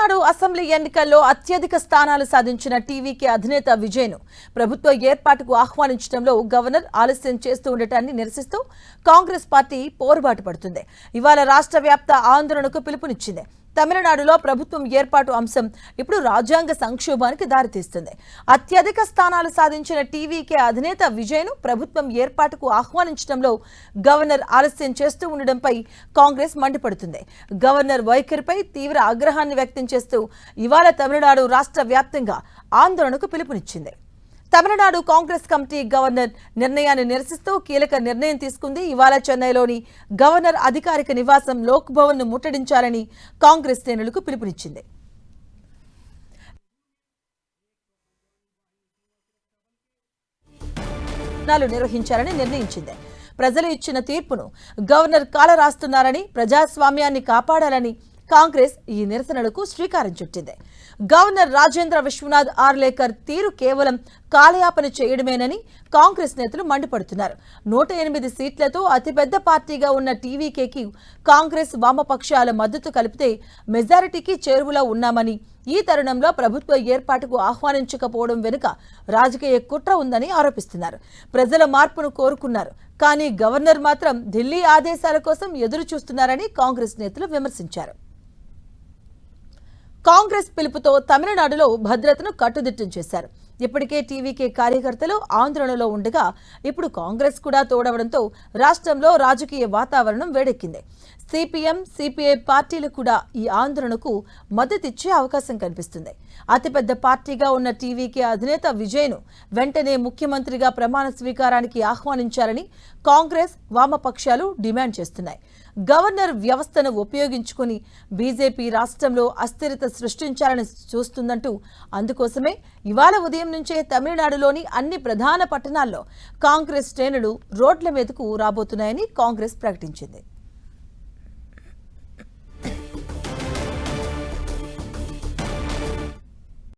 Tamil Nadu assembly ఎన్నికల్లో అత్యధిక స్థానాలు సాధించిన టీవీకే అధినేత విజయ్ను ప్రభుత్వ ఏర్పాటుకు ఆహ్వానించడంలో గవర్నర్ ఆలస్యం చేస్తూ ఉండటాన్ని నిరసిస్తూ కాంగ్రెస్ పార్టీ పోరుబాటు పడుతుంది. ఇవాళ రాష్ట్ర వ్యాప్త ఆందోళనకు పిలుపునిచ్చింది. తమిళనాడులో ప్రభుత్వం ఏర్పాటు అంశం ఇప్పుడు రాజ్యాంగ సంక్షోభానికి దారితీస్తుంది. అత్యధిక స్థానాలు సాధించిన టీవీకే అధినేత విజయ్ను ప్రభుత్వం ఏర్పాటుకు ఆహ్వానించడంలో గవర్నర్ ఆలస్యం చేస్తూ ఉండడంపై కాంగ్రెస్ మండిపడుతుంది. గవర్నర్ వైఖరిపై తీవ్ర ఆగ్రహాన్ని వ్యక్తం చేస్తూ ఇవాళ తమిళనాడు రాష్ట్ర వ్యాప్తంగా ఆందోళనకు పిలుపునిచ్చింది. తమిళనాడు కాంగ్రెస్ కమిటీ గవర్నర్ నిర్ణయాన్ని నిరసిస్తూ కీలక నిర్ణయం తీసుకుంది. ఇవాళ చెన్నైలోని గవర్నర్ అధికారిక నివాసం లోక్ భవన్ ను ముట్టడించాలని కాంగ్రెస్ శ్రేణులకు పిలుపునిచ్చింది. నిర్వహించాలని నిర్ణయించింది. ప్రజలు ఇచ్చిన తీర్పును గవర్నర్ కాలరాస్తున్నారని, ప్రజాస్వామ్యాన్ని కాపాడాలని కాంగ్రెస్ ఈ నిరసనలకు శ్రీకారం చుట్టింది. గవర్నర్ రాజేంద్ర విశ్వనాథ్ ఆర్లేకర్ తీరు కేవలం కాలయాపన చేయడమేనని కాంగ్రెస్ నేతలు మండిపడుతున్నారు. 108 సీట్లతో అతిపెద్ద పార్టీగా ఉన్న టీవీకేకి కాంగ్రెస్ వామపక్షాల మద్దతు కలిపితే మెజారిటీకి చేరువలో ఉన్నామని, ఈ తరుణంలో ప్రభుత్వ ఏర్పాటుకు ఆహ్వానించకపోవడం వెనుక రాజకీయ కుట్ర ఉందని ఆరోపిస్తున్నారు. ప్రజల మార్పును కోరుకున్నారు, కానీ గవర్నర్ మాత్రం ఢిల్లీ ఆదేశాల కోసం ఎదురు చూస్తున్నారని కాంగ్రెస్ నేతలు విమర్శించారు. కాంగ్రెస్ పిలుపుతో తమిళనాడులో భద్రతను కట్టుదిట్టం చేశారు. ఇప్పటికే టీవీకే కార్యకర్తలు ఆందోళనలో ఉండగా ఇప్పుడు కాంగ్రెస్ కూడా తోడవడంతో రాష్ట్రంలో రాజకీయ వాతావరణం వేడెక్కింది. సిపిఎం, సిపిఐ పార్టీలు కూడా ఈ ఆందోళనకు మద్దతిచ్చే అవకాశం కనిపిస్తుంది. అతిపెద్ద పార్టీగా ఉన్న టీవీకే అధినేత విజయ్ను వెంటనే ముఖ్యమంత్రిగా ప్రమాణ స్వీకారానికి ఆహ్వానించాలని కాంగ్రెస్, వామపక్షాలు డిమాండ్ చేస్తున్నాయి. గవర్నర్ వ్యవస్థను ఉపయోగించుకుని బీజేపీ రాష్ట్రంలో అస్థిరత సృష్టించాలని చూస్తుందంటూ అందుకోసమే ఇవాళ ఉదయం నుంచే తమిళనాడులోని అన్ని ప్రధాన పట్టణాల్లో కాంగ్రెస్ శ్రేణులు రోడ్ల మీదకు రాబోతున్నాయని కాంగ్రెస్ ప్రకటించింది.